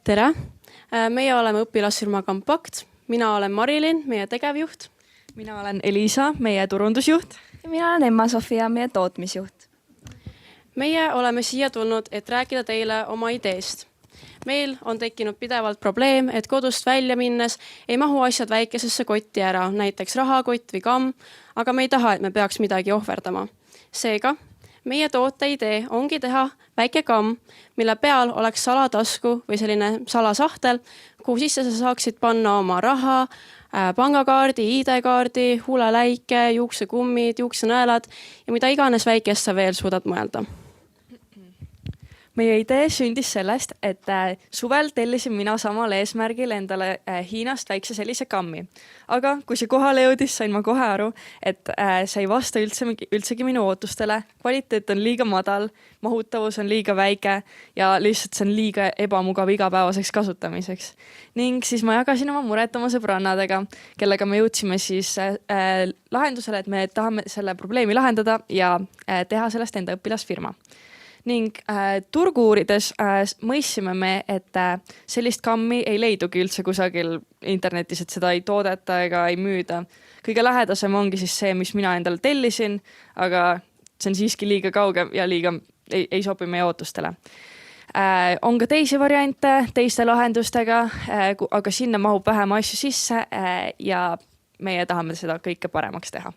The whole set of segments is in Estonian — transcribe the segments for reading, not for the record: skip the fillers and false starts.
Tere! Meie oleme õpilasfirma Compact. Mina olen Marilyn, meie tegevjuht. Mina olen Elisa, meie turundusjuht. Ja mina olen Emma-Sofia, meie tootmisjuht. Meie oleme siia tulnud, et rääkida teile oma ideest. Meil on tekkinud pidevalt probleem, et kodust välja minnes ei mahu asjad väikesesse kotti ära, näiteks rahakott või kamm, aga me ei taha, et me peaks midagi ohverdama. Seega, meie toote idee ongi teha väike kamm, mille peal oleks salatasku või selline salasahtel, kuhu sisse sa saaksid panna oma raha, pangakaardi, ID-kaardi, huuleläike, juuksekummid, juuksenõelad ja mida iganes väikest sa veel suudad mõelda. Meie idee sündis sellest, et suvel tellisin mina samal eesmärgil endale Hiinast väikse sellise kammi. Aga kui see kohale jõudis, sain ma kohe aru, et see ei vasta üldsegi minu ootustele. Kvaliteet on liiga madal, mahutavus on liiga väike ja lihtsalt see on liiga ebamugav igapäevaseks kasutamiseks. Ning siis ma jagasin oma muret oma sõbrannadega, kellega me jõudsime siis lahendusele, et me tahame selle probleemi lahendada ja teha sellest enda õpilasfirma. Ning turgu uurides mõissime me, et sellist kammi ei leidugi üldse kusagil internetis, et seda ei toodeta ega ei müüda. Kõige lähedasem ongi siis see, mis mina endale tellisin, aga see on siiski liiga kauge ja liiga ei sobi meie ootustele. On ka teisi variante teiste lahendustega, aga sinna mahub vähem asju sisse ja meie tahame seda kõike paremaks teha.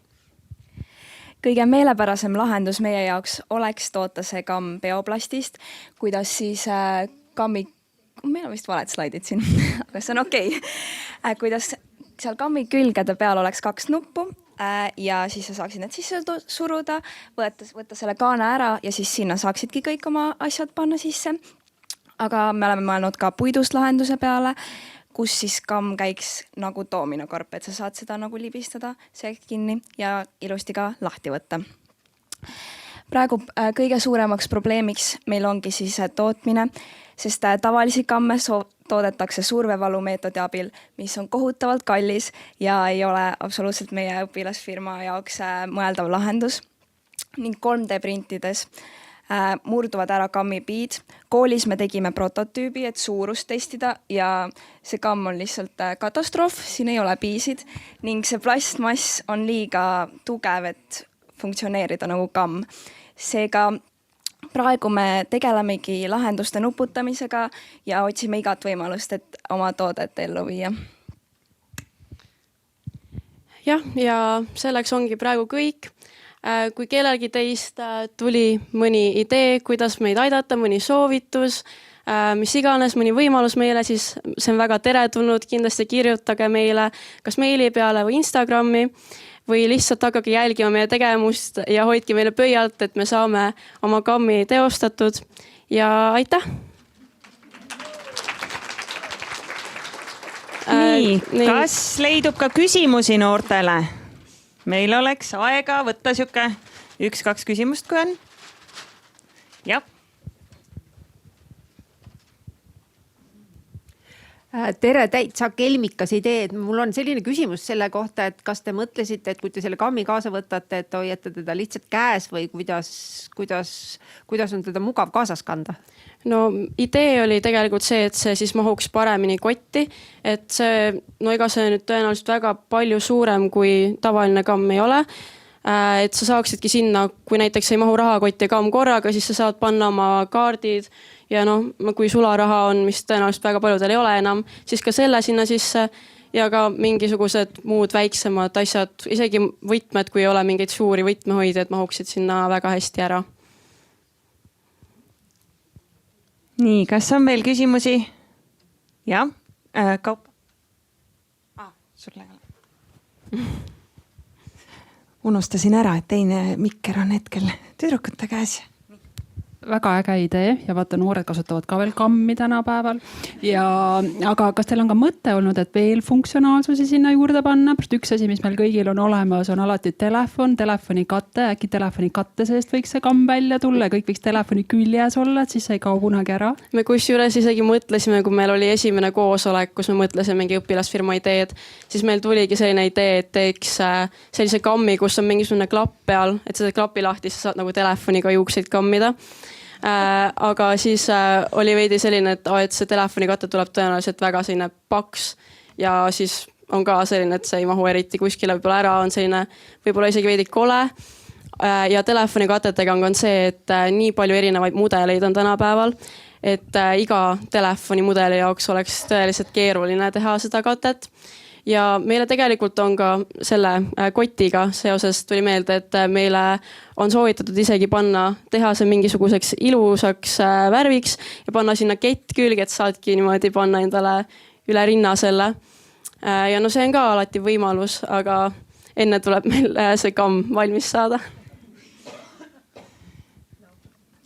Kõige meelepärasem lahendus meie jaoks oleks toota see kamm bioplastist, kuidas siis kammi, meil on vist valed slaidid siin, aga see on okei. Kuidas seal kammi külgede peal oleks 2 nuppu ja siis sa saaksid need sisse suruda, võtta selle kaana ära ja siis sinna saaksidki kõik oma asjad panna sisse. Aga me oleme mõelnud ka puidust lahenduse peale, kus siis kamm käiks nagu doominokorp, et sa saad seda nagu libistada sealt kinni ja ilusti ka lahti võtta. Praegu kõige suuremaks probleemiks meil ongi siis tootmine, sest tavalisi kamme toodetakse survevalumeetodi abil, mis on kohutavalt kallis ja ei ole absoluutselt meie õpilasfirma jaoks mõeldav lahendus. Ning 3D printides murduvad ära kammipiid. Koolis me tegime prototüübi, et suurust testida ja see kamm on lihtsalt katastroof, siin ei ole piisid ning see plastmass on liiga tugev, et funktsioneerida nagu kamm. Seega praegu me tegelemegi lahenduste nuputamisega ja otsime igat võimalust, et oma toodet ellu viia. Jah, ja selleks ongi praegu kõik. Kui kellelgi teist tuli mõni idee, kuidas meid aidata, mõni soovitus, mis iganes, mõni võimalus meile, siis see on väga teretulnud. Kindlasti kirjutage meile kas meili peale või Instagrami või lihtsalt hakake jälgima meie tegevust ja hoidke meile pöialt, et me saame oma kammi teostatud. Ja aitäh! Nii, kas leidub ka küsimusi noortele? Meil oleks aega võtta siuke 1-2 küsimust, kui on. Jah. Tere, täitsa kelmikas idee. Mul on selline küsimus selle kohta, et kas te mõtlesite, et kui te selle kammi kaasa võtate, et hoiate teda lihtsalt käes või kuidas on teda mugav kaasas kanda? No idee oli tegelikult see, et see siis mahuks paremini kotti, et see, no ega see nüüd tõenäoliselt väga palju suurem kui tavaline kamm ei ole. Et sa saaksidki sinna, kui näiteks ei mahu rahakott ja kamm korraga, siis sa saad panna oma kaardid ja kui sularaha on, mis tõenäoliselt väga paljudel ei ole enam, siis ka selle sinna sisse ja ka mingisugused muud väiksemad asjad, isegi võtmed, kui ei ole mingeid suuri võtmehoidjaid, mahuksid sinna väga hästi ära. Nii, kas on veel küsimusi? Jah, Kaup. Sulle ka. Unustasin ära, et teine mikker on hetkel tüdrukute käes. Väga äge idee ja vaata, noored kasutavad ka veel kammi tänapäeval. Aga kas teil on ka mõte olnud, et veel funktsionaalsusi sinna juurde panna? Üks asi, mis meil kõigil on olemas, on alati telefoni katte. Äkki telefoni katte seest võiks see kamm välja tulla ja kõik võiks telefoni küljes olla, et siis ei kao kunagi ära. Me kusjuures isegi mõtlesime, kui meil oli esimene koosolek, kus me mõtlesime mingi õpilasfirma ideed, siis meil tuligi selline idee, et teeks sellise kammi, kus on mingisugune klapp peal, et seda klapi lahti sa saad nagu telefoniga juukseid kammida. aga siis oli veidi selline, et see telefonikate tuleb tõenäoliselt väga selline paks ja siis on ka selline, et see ei mahu eriti kuskile võib-olla ära, on selline võib-olla isegi veidi kole. Ja telefonikatetega on see, et nii palju erinevaid mudeleid on tänapäeval, et iga telefonimudeli jaoks oleks tõeliselt keeruline teha seda katet. Ja meile tegelikult on ka selle kotiga seoses tuli meelde, et meile on soovitatud isegi teha see mingisuguseks ilusaks värviks ja panna sinna kett külge, et saadki niimoodi panna endale üle rinna selle. Ja no see on ka alati võimalus, aga enne tuleb meil see kamm valmis saada.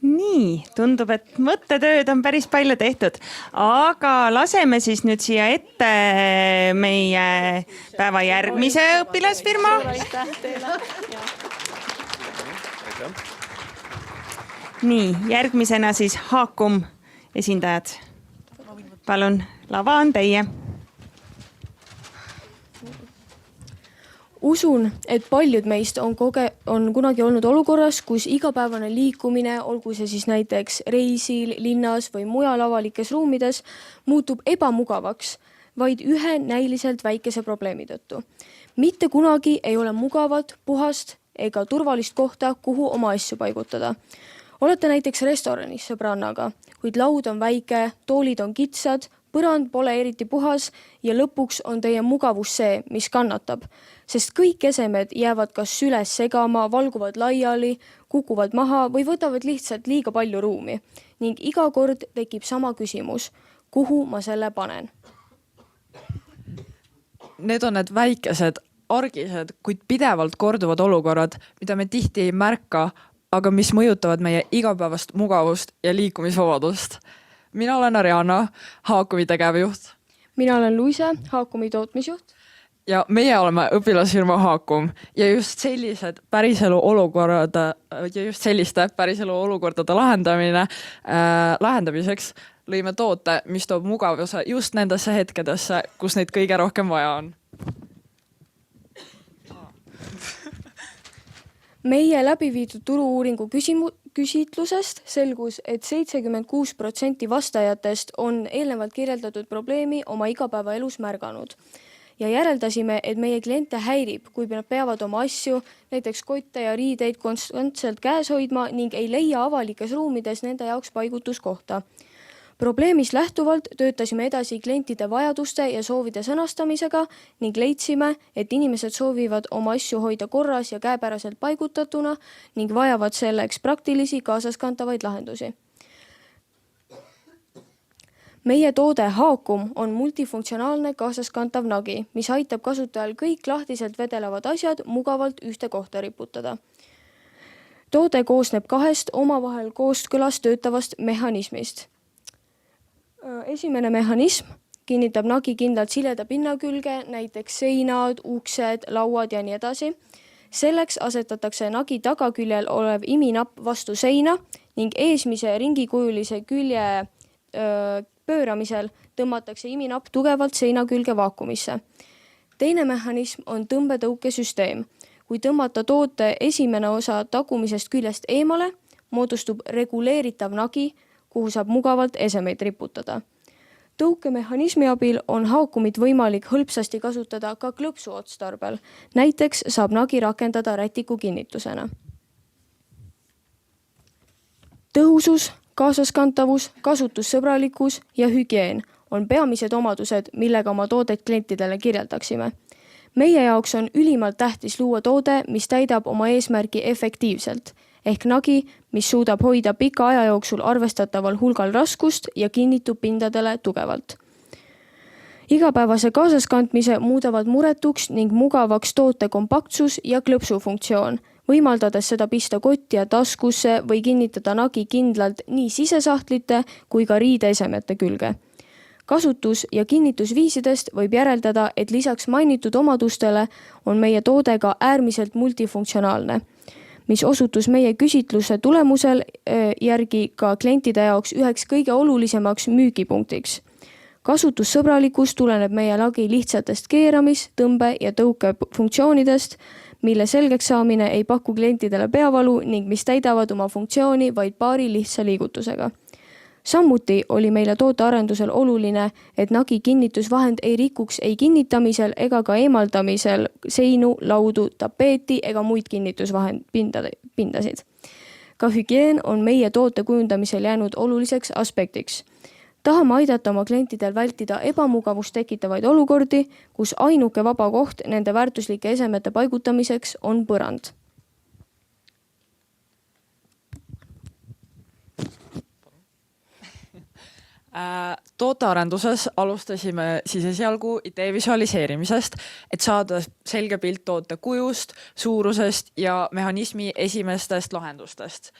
Nii, tundub, et mõttetööd on päris palju tehtud, aga laseme siis nüüd siia ette meie päeva järgmise õpilasfirma. Nii, järgmisena siis Haakum esindajad. Palun, lava on teie. Usun, et paljud meist on kunagi olnud olukorras, kus igapäevane liikumine, olgu see siis näiteks reisil, linnas või mujal avalikes ruumides, muutub ebamugavaks vaid ühe näiliselt väikese probleemi tõttu. Mitte kunagi ei ole mugavat, puhast ega turvalist kohta, kuhu oma asju paigutada. Olete näiteks restoranis sõbrannaga, kuid laud on väike, toolid on kitsad, põrand pole eriti puhas ja lõpuks on teie mugavus see, mis kannatab, sest kõik esemed jäävad kas süles segama, valguvad laiali, kukuvad maha või võtavad lihtsalt liiga palju ruumi. Ning iga kord tekib sama küsimus, kuhu ma selle panen? Need on need väikesed, argised, kuid pidevalt korduvad olukorrad, mida me tihti ei märka, aga mis mõjutavad meie igapäevast mugavust ja liikumisvabadust. Mina olen Ariana, Haakumi tegevjuht. Mina olen Luise, Haakumi tootmisjuht. Ja meie oleme õpilasfirma Haakum ja just sellised päriselu selliste päriselu olukordade lahendamiseks lõime toote, mis toob mugavuse just nendesse hetkedesse, kus neid kõige rohkem vaja on. Meie läbiviidud turu-uuringu küsitlusest selgus, et 76% vastajatest on eelnevalt kirjeldatud probleemi oma igapäevaelus märganud. Ja järeldasime, et meie kliente häirib, kui nad peavad oma asju, näiteks kotte ja riideid konstantselt käes hoidma ning ei leia avalikes ruumides nende jaoks paigutuskohta. Probleemist lähtuvalt töötasime edasi klientide vajaduste ja soovide sõnastamisega ning leidsime, et inimesed soovivad oma asju hoida korras ja käepäraselt paigutatuna ning vajavad selleks praktilisi kaasaskantavaid lahendusi. Meie toode Haakum on multifunktsionaalne kaasaskantav nagi, mis aitab kasutajal kõik lahtiselt vedelevad asjad mugavalt ühte kohta riputada. Toode koosneb 2 omavahel kooskõlas töötavast mehhanismist. Esimene mehhanism kinnitab nagi kindlalt sileda pinna külge, näiteks seinad, uksed, lauad ja nii edasi. Selleks asetatakse nagi tagaküljel olev iminapp vastu seina ning eesmise ringikujulise külje pööramisel tõmmatakse iminapp tugevalt seina külge vaakumisse. Teine mehhanism on tõmbetõukesüsteem. Kui tõmmata toote esimene osa tagumisest küljest eemale, moodustub reguleeritav nagi, kuhu saab mugavalt esemeid riputada. Tõukemehhanismi abil on Haakumit võimalik hõlpsasti kasutada ka klõpsu otstarbel. Näiteks saab nagi rakendada rätiku kinnitusena. Tõhusus, kaasaskantavus, kasutussõbralikkus ja hügieen on peamised omadused, millega oma toodet klientidele kirjeldaksime. Meie jaoks on ülimalt tähtis luua toode, mis täidab oma eesmärgi efektiivselt, ehk nagi, mis suudab hoida pika aja jooksul arvestataval hulgal raskust ja kinnitub pindadele tugevalt. Igapäevase kaasaskantmise muudavad muretuks ning mugavaks toote kompaktsus ja klõpsufunktsioon, võimaldades seda pista kotti ja taskusse või kinnitada nagi kindlalt nii sisesahtlite kui ka riideesemete külge. Kasutus- ja kinnitusviisidest võib järeldada, et lisaks mainitud omadustele on meie toode ka äärmiselt multifunktsionaalne, mis osutus meie küsitluse tulemusel järgi ka klientide jaoks üheks kõige olulisemaks müügipunktiks. kasutussõbralikkus tuleneb meie lagi lihtsatest keeramis-, tõmbe- ja tõukefunktsioonidest, mille selgeks saamine ei paku klientidele peavalu ning mis täidavad oma funktsiooni vaid paari lihtsa liigutusega. Samuti oli meile tootearendusel oluline, et nagi kinnitusvahend ei rikuks ei kinnitamisel ega ka eemaldamisel seinu, laudu, tapeeti ega muid kinnitusvahendpindasid. Ka hügieen on meie toote kujundamisel jäänud oluliseks aspektiks. Tahame aidata oma klientidel vältida ebamugavust tekitavaid olukordi, kus ainuke vaba koht nende väärtuslike esemete paigutamiseks on põrand. Tootearenduses alustasime siis esialgu idee visualiseerimisest, et saada selge pilt toote kujust, suurusest ja mehhanismi esimestest lahendustest.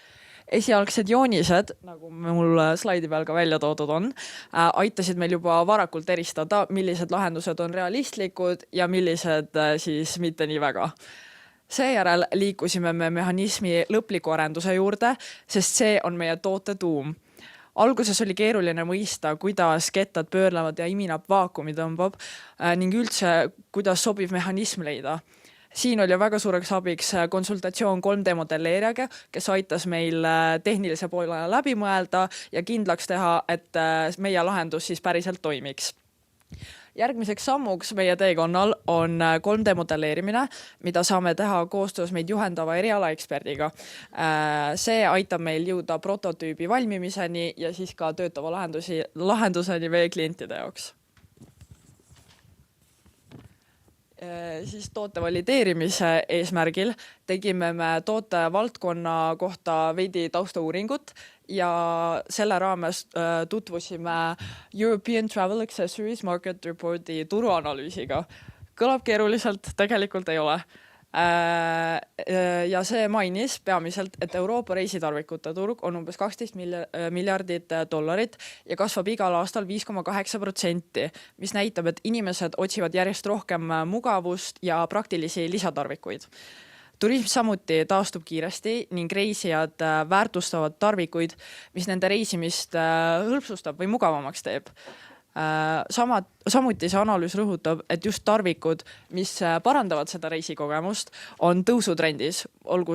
Esialgsed joonised, nagu mul slaidi peal ka välja toodud on, aitasid meil juba varakult eristada, millised lahendused on realistlikud ja millised siis mitte nii väga. Seejärel liikusime me mehhanismi lõpliku arenduse juurde, sest see on meie toote tuum. Alguses oli keeruline mõista, kuidas kettad pöörlevad ja iminab vaakumi tõmbab ning üldse, kuidas sobiv mehhanism leida. Siin oli väga suureks abiks konsultatsioon 3D modelleerijaga, kes aitas meil tehnilise poole läbi mõelda ja kindlaks teha, et meie lahendus siis päriselt toimiks. Järgmiseks sammuks meie teekonnal on 3D modelleerimine, mida saame teha koostöös meid juhendava erialaeksperdiga. See aitab meil jõuda prototüübi valmimiseni ja siis ka töötava lahenduseni meie klientide jaoks. Siis toote valideerimise eesmärgil tegime me toote valdkonna kohta veidi taustauuringut ja selle raames tutvusime European Travel Accessories Market Reporti turuanalüüsiga. Kõlab keeruliselt, tegelikult ei ole. Ja see mainis peamiselt, et Euroopa reisitarvikute turg on umbes $12 miljardit ja kasvab igal aastal 5,8%, mis näitab, et inimesed otsivad järjest rohkem mugavust ja praktilisi lisatarvikuid. Turism samuti taastub kiiresti ning reisijad väärtustavad tarvikuid, mis nende reisimist hõlpsustab või mugavamaks teeb. Samuti see analüüs rõhutab, et just tarvikud, mis parandavad seda reisikogemust, on tõusutrendis, olgu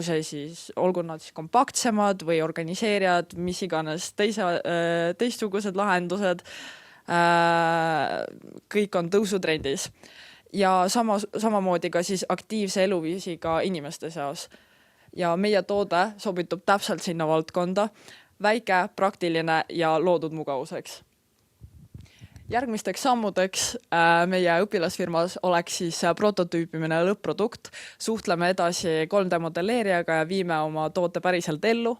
nad siis kompaktsemad või organiseerijad, mis iganes teistsugused lahendused, kõik on tõusutrendis. Ja samamoodi ka siis aktiivse eluviisiga inimeste seas. Ja meie toode sobitub täpselt sinna valdkonda, väike, praktiline ja loodud mugavuseks. Järgmisteks sammudeks meie õpilasfirmas oleks siis prototüüpimine lõpp-produkt, suhtleme edasi 3D modelleerijaga ja viime oma toote päriselt ellu.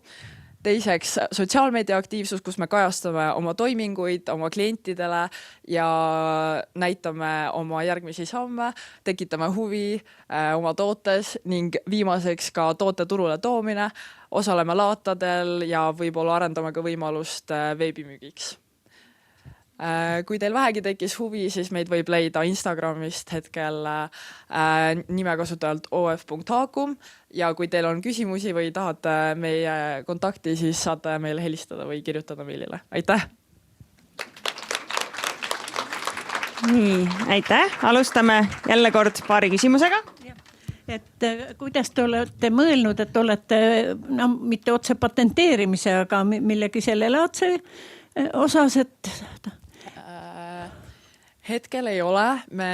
Teiseks sotsiaalmeedia aktiivsus, kus me kajastame oma toiminguid oma klientidele ja näitame oma järgmisi samme, tekitame huvi oma tootes ning viimaseks ka toote turule toomine, osaleme laatadel ja võib-olla arendame ka võimalust veebimüügiks. Kui teil vähegi tekkis huvi, siis meid võib leida Instagramist hetkel nimekasutajalt of.haakum ja kui teil on küsimusi või tahate meie kontakti, siis saate meile helistada või kirjutada meilile. Aitäh! Nii, aitäh! Alustame jälle kord paari küsimusega. Et kuidas te olete mõelnud, et olete mitte otse patenteerimise, aga millegi selle laadse osas, et... Hetkel ei ole, me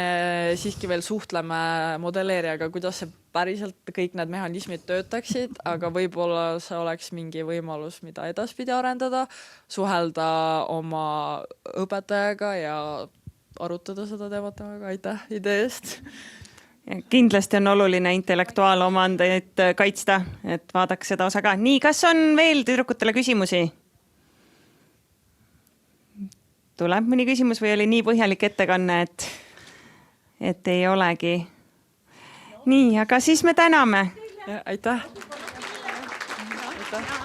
siiski veel suhtleme modelleerijaga, kuidas see päriselt kõik need mehhanismid töötaksid, aga võib-olla see oleks mingi võimalus, mida edaspidi arendada, suhelda oma õpetajaga ja arutada seda teemat temaga. Aitäh idee eest! Kindlasti on oluline intellektuaalomandit kaitsta, et vaadaks seda osa ka. Nii, kas on veel tüdrukutele küsimusi? Tuleb mõni küsimus või oli nii põhjalik ettekanne, et ei olegi. Nii, aga siis me täname. Aitäh. Aitäh.